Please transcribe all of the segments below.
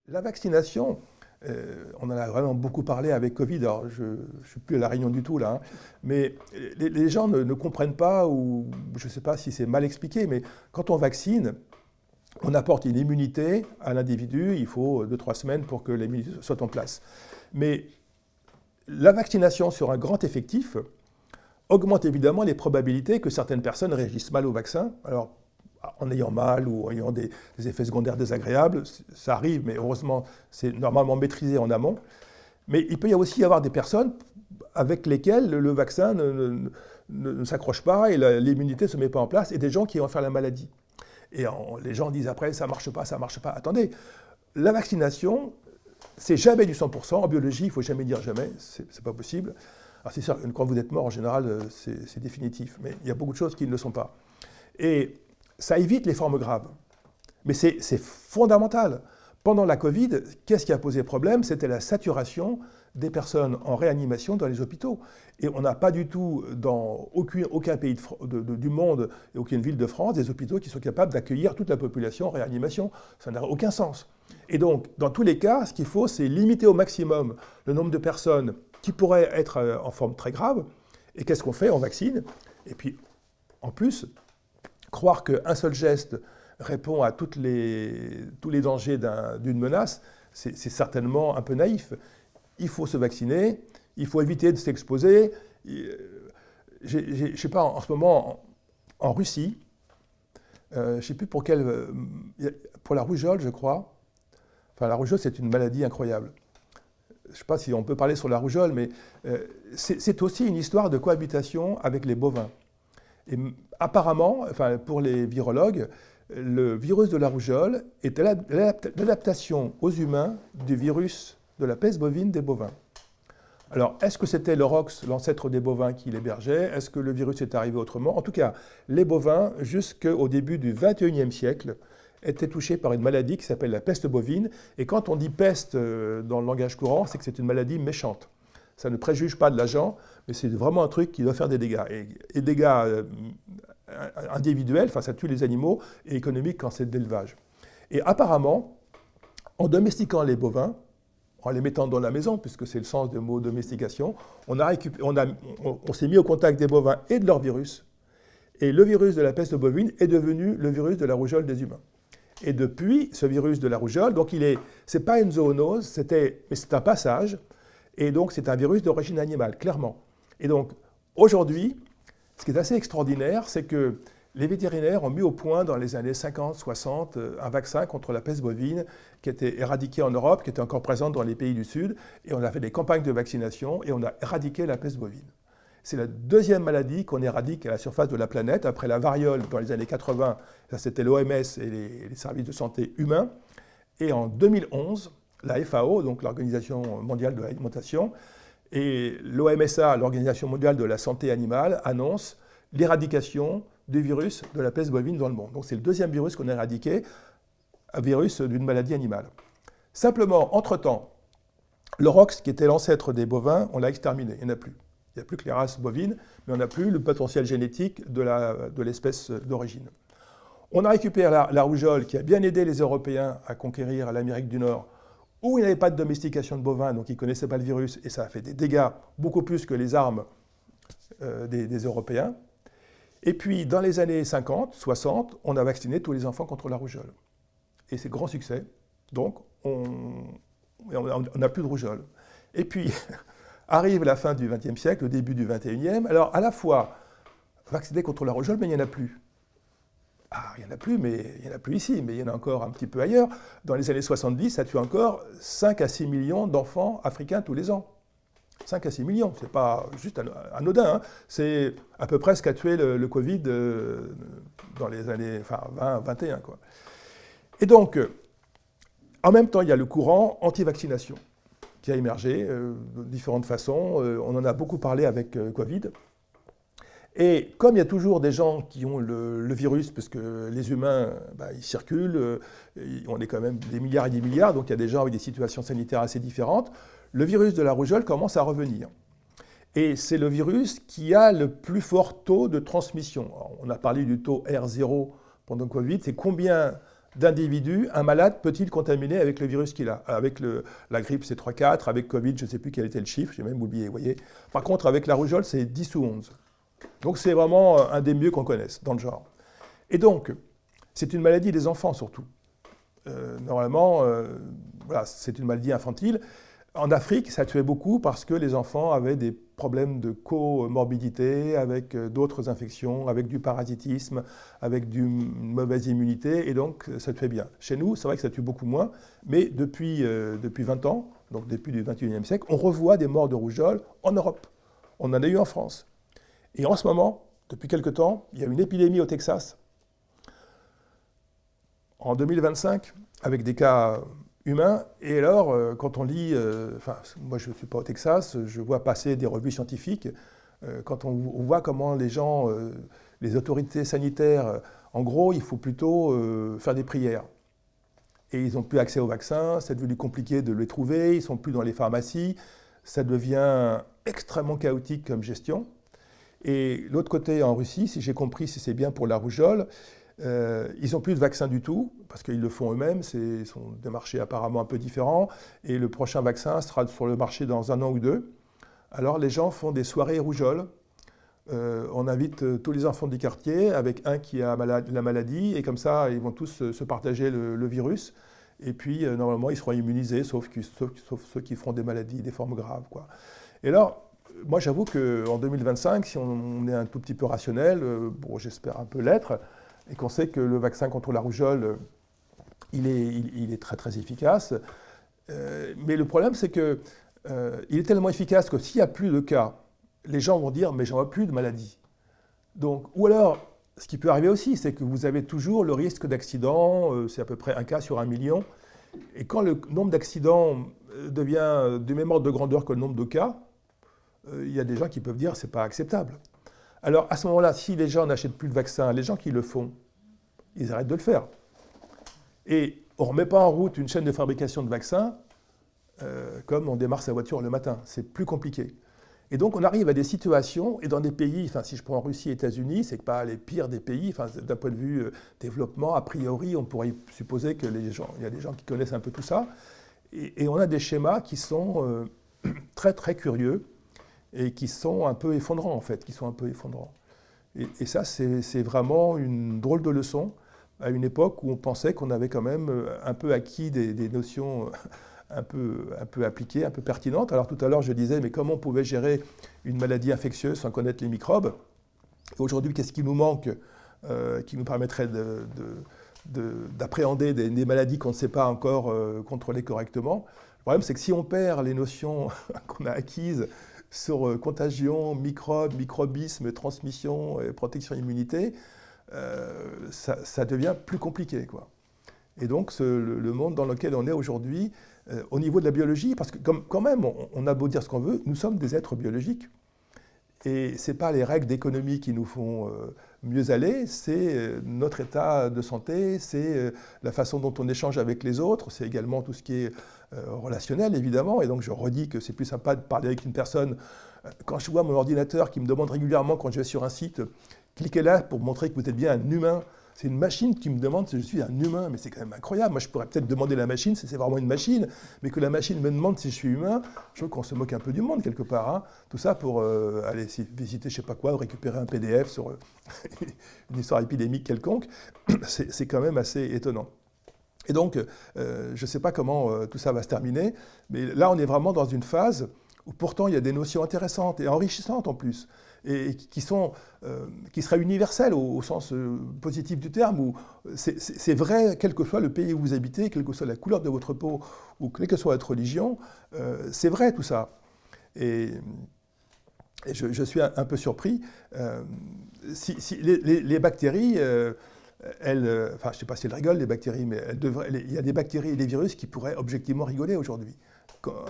La vaccination, on en a vraiment beaucoup parlé avec Covid, alors je ne suis plus à la Réunion du tout là, hein, mais les gens ne comprennent pas, ou je ne sais pas si c'est mal expliqué, mais quand on vaccine, on apporte une immunité à l'individu, il faut 2-3 semaines pour que l'immunité soit en place. Mais la vaccination sur un grand effectif augmente évidemment les probabilités que certaines personnes réagissent mal au vaccin. Alors, en ayant mal ou en ayant des effets secondaires désagréables, ça arrive, mais heureusement, c'est normalement maîtrisé en amont. Mais il peut y aussi y avoir des personnes avec lesquelles le vaccin ne s'accroche pas et l'immunité ne se met pas en place, et des gens qui vont faire la maladie. Et les gens disent après, ça ne marche pas, ça ne marche pas. Attendez, la vaccination, c'est jamais du 100%. En biologie, il ne faut jamais dire jamais, c'est pas possible. Alors c'est sûr, quand vous êtes mort, en général, c'est définitif. Mais il y a beaucoup de choses qui ne le sont pas. Et ça évite les formes graves. Mais c'est fondamental. Pendant la Covid, qu'est-ce qui a posé problème? C'était la saturation des personnes en réanimation dans les hôpitaux. Et on n'a pas du tout, dans aucun pays du monde et aucune ville de France, des hôpitaux qui sont capables d'accueillir toute la population en réanimation. Ça n'a aucun sens. Et donc, dans tous les cas, ce qu'il faut, c'est limiter au maximum le nombre de personnes qui pourraient être en forme très grave. Et qu'est-ce qu'on fait? On vaccine. Et puis, en plus, croire qu'un seul geste répond à tous les dangers d'une menace, c'est certainement un peu naïf. Il faut se vacciner, il faut éviter de s'exposer. Je ne sais pas, en ce moment, en Russie, je ne sais plus pour la rougeole, je crois. Enfin, la rougeole, c'est une maladie incroyable. Je ne sais pas si on peut parler sur la rougeole, mais c'est aussi une histoire de cohabitation avec les bovins. Et apparemment, enfin, pour les virologues, le virus de la rougeole est l'adaptation aux humains du virus de la peste bovine des bovins. Alors, est-ce que c'était l'aurochs, l'ancêtre des bovins, qui l'hébergeait? Est-ce que le virus est arrivé autrement? En tout cas, les bovins, jusqu'au début du XXIe siècle, étaient touchés par une maladie qui s'appelle la peste bovine. Et quand on dit peste dans le langage courant, c'est que c'est une maladie méchante. Ça ne préjuge pas de l'agent, mais c'est vraiment un truc qui doit faire des dégâts. Et dégâts individuels, enfin ça tue les animaux, et économiques quand c'est de l'élevage. Et apparemment, en domestiquant les bovins, en les mettant dans la maison, puisque c'est le sens du mot domestication, on s'est mis au contact des bovins et de leur virus. Et le virus de la peste bovine est devenu le virus de la rougeole des humains. Et depuis, ce virus de la rougeole, donc c'est pas une zoonose, mais c'est un passage, et donc c'est un virus d'origine animale, clairement. Et donc, aujourd'hui, ce qui est assez extraordinaire, c'est que les vétérinaires ont mis au point dans les années 50-60 un vaccin contre la peste bovine qui était éradiqué en Europe, qui était encore présente dans les pays du Sud, et on a fait des campagnes de vaccination et on a éradiqué la peste bovine. C'est la deuxième maladie qu'on éradique à la surface de la planète, après la variole dans les années 80, ça c'était l'OMS et les services de santé humains, et en 2011, la FAO, donc l'Organisation mondiale de l'alimentation, et l'OMSA, l'Organisation mondiale de la santé animale, annonce l'éradication du virus de la peste bovine dans le monde. Donc c'est le deuxième virus qu'on a éradiqué, un virus d'une maladie animale. Simplement, entre-temps, l'aurochs, qui était l'ancêtre des bovins, on l'a exterminé, il n'y en a plus. Il n'y a plus que les races bovines, mais on n'a plus le potentiel génétique de l'espèce d'origine. On a récupéré la rougeole, qui a bien aidé les Européens à conquérir l'Amérique du Nord, où il n'y avait pas de domestication de bovins, donc ils ne connaissaient pas le virus, et ça a fait des dégâts beaucoup plus que les armes des Européens. Et puis, dans les années 50, 60, on a vacciné tous les enfants contre la rougeole. Et c'est grand succès. Donc, on n'a plus de rougeole. Et puis, arrive la fin du XXe siècle, le début du XXIe. Alors, à la fois, vacciné contre la rougeole, mais il n'y en a plus. Ah, il n'y en a plus, mais il n'y en a plus ici, mais il y en a encore un petit peu ailleurs. Dans les années 70, ça tue encore 5 à 6 millions d'enfants africains tous les ans. 5 à 6 millions, c'est pas juste anodin, hein. C'est à peu près ce qu'a tué le Covid dans les années 20, 21, quoi. Et donc, en même temps, il y a le courant anti-vaccination qui a émergé de différentes façons. On en a beaucoup parlé avec Covid. Et comme il y a toujours des gens qui ont le virus, parce que les humains, ils circulent, on est quand même des milliards et des milliards, donc il y a des gens avec des situations sanitaires assez différentes, le virus de la rougeole commence à revenir. Et c'est le virus qui a le plus fort taux de transmission. Alors, on a parlé du taux R0 pendant Covid, c'est combien d'individus un malade peut-il contaminer avec le virus qu'il a. Avec la grippe, c'est 3-4, avec Covid, je ne sais plus quel était le chiffre, j'ai même oublié, vous voyez. Par contre, avec la rougeole, c'est 10 ou 11. Donc c'est vraiment un des mieux qu'on connaisse dans le genre. Et donc, c'est une maladie des enfants surtout. Normalement, voilà, c'est une maladie infantile. En Afrique, ça tuait beaucoup parce que les enfants avaient des problèmes de comorbidité avec d'autres infections, avec du parasitisme, avec une mauvaise immunité, et donc ça tuait bien. Chez nous, c'est vrai que ça tue beaucoup moins, mais depuis 20 ans, donc depuis le 21e siècle, on revoit des morts de rougeole en Europe. On en a eu en France. Et en ce moment, depuis quelque temps, il y a une épidémie au Texas, en 2025, avec des cas humains. Et alors, quand on lit, moi je ne suis pas au Texas, je vois passer des revues scientifiques, quand on voit comment les gens, les autorités sanitaires, en gros, il faut plutôt faire des prières. Et ils n'ont plus accès aux vaccins, c'est devenu compliqué de les trouver, ils ne sont plus dans les pharmacies, ça devient extrêmement chaotique comme gestion. Et l'autre côté, en Russie, si j'ai compris, si c'est bien pour la rougeole, ils n'ont plus de vaccin du tout, parce qu'ils le font eux-mêmes, ce sont des marchés apparemment un peu différents, et le prochain vaccin sera sur le marché dans 1 an ou 2. Alors les gens font des soirées rougeole, on invite tous les enfants du quartier avec un qui a la maladie, et comme ça, ils vont tous se partager le virus, et puis normalement, ils seront immunisés, sauf ceux qui feront des maladies, des formes graves, quoi. Et alors, moi, j'avoue qu'en 2025, si on est un tout petit peu rationnel, bon, j'espère un peu l'être, et qu'on sait que le vaccin contre la rougeole, il est très très efficace. Mais le problème, c'est qu'il est tellement efficace que s'il n'y a plus de cas, les gens vont dire « mais j'en vois plus de maladie ». Donc, ou alors, ce qui peut arriver aussi, c'est que vous avez toujours le risque d'accident, c'est à peu près 1 cas sur 1 million. Et quand le nombre d'accidents devient du même ordre de grandeur que le nombre de cas, il y a des gens qui peuvent dire que ce n'est pas acceptable. Alors, à ce moment-là, si les gens n'achètent plus de vaccins, les gens qui le font, ils arrêtent de le faire. Et on ne remet pas en route une chaîne de fabrication de vaccins comme on démarre sa voiture le matin. C'est plus compliqué. Et donc, on arrive à des situations, et dans des pays, si je prends Russie et États-Unis, ce n'est pas les pires des pays, d'un point de vue développement, a priori, on pourrait supposer qu'il y a des gens qui connaissent un peu tout ça. Et on a des schémas qui sont très, très curieux, et qui sont un peu effondrans, en fait, Et ça, c'est vraiment une drôle de leçon, à une époque où on pensait qu'on avait quand même un peu acquis des notions un peu appliquées, un peu pertinentes. Alors tout à l'heure, je disais, mais comment on pouvait gérer une maladie infectieuse sans connaître les microbes? Et aujourd'hui, qu'est-ce qui nous manque, qui nous permettrait d'appréhender des maladies qu'on ne sait pas encore contrôler correctement? Le problème, c'est que si on perd les notions qu'on a acquises sur contagion, microbes, microbisme, transmission, protection, immunité, ça devient plus compliqué, quoi. Et donc, le monde dans lequel on est aujourd'hui, au niveau de la biologie, parce que quand même, on a beau dire ce qu'on veut, nous sommes des êtres biologiques. Et ce n'est pas les règles d'économie qui nous font mieux aller, c'est notre état de santé, c'est la façon dont on échange avec les autres, c'est également tout ce qui est relationnel, évidemment. Et donc, je redis que c'est plus sympa de parler avec une personne. Quand je vois mon ordinateur qui me demande régulièrement, quand je vais sur un site, cliquez là pour montrer que vous êtes bien un humain. C'est une machine qui me demande si je suis un humain, mais c'est quand même incroyable. Moi, je pourrais peut-être demander à la machine si c'est vraiment une machine, mais que la machine me demande si je suis humain, je trouve qu'on se moque un peu du monde quelque part. Hein. Tout ça pour aller visiter je ne sais pas quoi, ou récupérer un PDF sur une histoire épidémique quelconque, c'est quand même assez étonnant. Et donc, je ne sais pas comment tout ça va se terminer, mais là, on est vraiment dans une phase où pourtant il y a des notions intéressantes et enrichissantes en plus, et qui seraient universelles au sens positif du terme, où c'est vrai, quel que soit le pays où vous habitez, quelle que soit la couleur de votre peau, ou quelle que soit votre religion, c'est vrai tout ça. Et je suis un peu surpris. Si les bactéries, enfin, je ne sais pas si elles rigolent, les bactéries, mais il y a des bactéries et des virus qui pourraient objectivement rigoler aujourd'hui.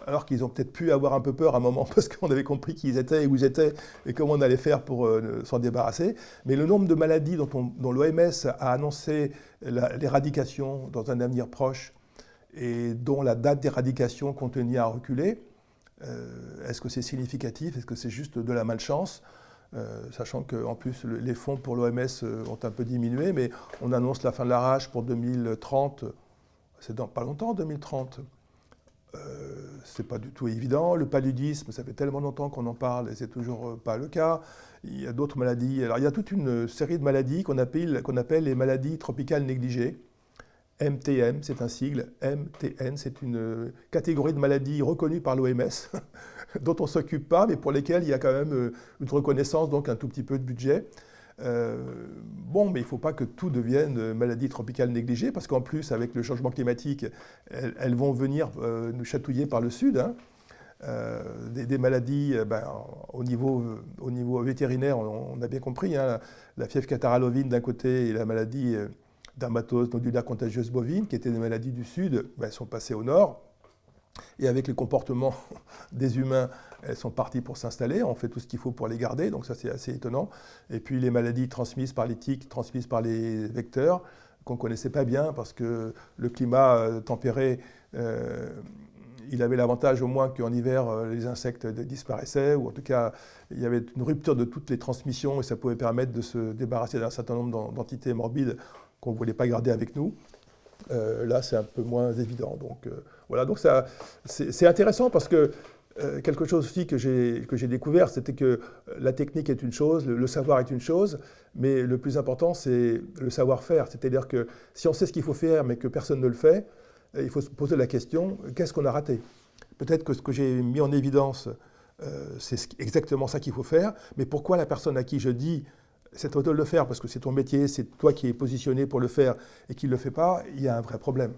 Alors qu'ils ont peut-être pu avoir un peu peur à un moment parce qu'on avait compris qui ils étaient et où ils étaient et comment on allait faire pour s'en débarrasser. Mais le nombre de maladies dont l'OMS a annoncé l'éradication dans un avenir proche et dont la date d'éradication continue à reculer, est-ce que c'est significatif? Est-ce que c'est juste de la malchance? Sachant qu'en plus les fonds pour l'OMS ont un peu diminué, mais on annonce la fin de la rage pour 2030, c'est dans pas longtemps 2030. C'est pas du tout évident. Le paludisme, ça fait tellement longtemps qu'on en parle et c'est toujours pas le cas. Il y a d'autres maladies. Alors il y a toute une série de maladies qu'on appelle les maladies tropicales négligées. MTM, c'est un sigle. MTN, c'est une catégorie de maladies reconnues par l'OMS, dont on ne s'occupe pas, mais pour lesquelles il y a quand même une reconnaissance, donc un tout petit peu de budget. Bon, mais il ne faut pas que tout devienne maladie tropicale négligée, parce qu'en plus, avec le changement climatique, elles vont venir nous chatouiller par le sud. Hein. Des maladies, au niveau vétérinaire, on a bien compris, hein, la fièvre catarrhale ovine d'un côté et la maladie dermatose nodulaire contagieuse bovine, qui étaient des maladies du sud, elles sont passées au nord. Et avec les comportements des humains, elles sont parties pour s'installer. On fait tout ce qu'il faut pour les garder, donc ça c'est assez étonnant. Et puis les maladies transmises par les tiques, transmises par les vecteurs, qu'on ne connaissait pas bien parce que le climat tempéré, il avait l'avantage au moins qu'en hiver, les insectes disparaissaient, ou en tout cas, il y avait une rupture de toutes les transmissions et ça pouvait permettre de se débarrasser d'un certain nombre d'entités morbides qu'on ne voulait pas garder avec nous. Là, c'est un peu moins évident. Donc, voilà, donc c'est intéressant parce que quelque chose aussi que j'ai découvert, c'était que la technique est une chose, le savoir est une chose, mais le plus important, c'est le savoir-faire. C'est-à-dire que si on sait ce qu'il faut faire, mais que personne ne le fait, il faut se poser la question, qu'est-ce qu'on a raté? Peut-être que ce que j'ai mis en évidence, c'est exactement ça qu'il faut faire, mais pourquoi la personne à qui je dis c'est toi de le faire parce que c'est ton métier, c'est toi qui es positionné pour le faire et qui ne le fait pas, il y a un vrai problème.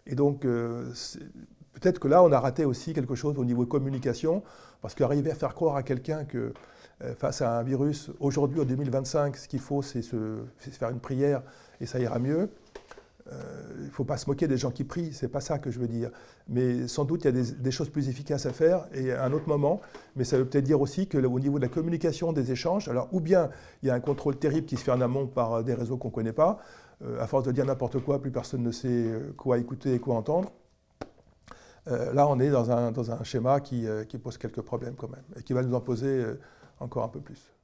Et donc, peut-être que là, on a raté aussi quelque chose au niveau communication, parce qu'arriver à faire croire à quelqu'un que face à un virus, aujourd'hui, en 2025, ce qu'il faut, c'est faire une prière et ça ira mieux. Il ne faut pas se moquer des gens qui prient, c'est pas ça que je veux dire. Mais sans doute, il y a des choses plus efficaces à faire et à un autre moment. Mais ça veut peut-être dire aussi qu'au niveau de la communication, des échanges, alors ou bien il y a un contrôle terrible qui se fait en amont par des réseaux qu'on ne connaît pas. À force de dire n'importe quoi, plus personne ne sait quoi écouter et quoi entendre. Là, on est dans un schéma qui pose quelques problèmes quand même et qui va nous en poser encore un peu plus.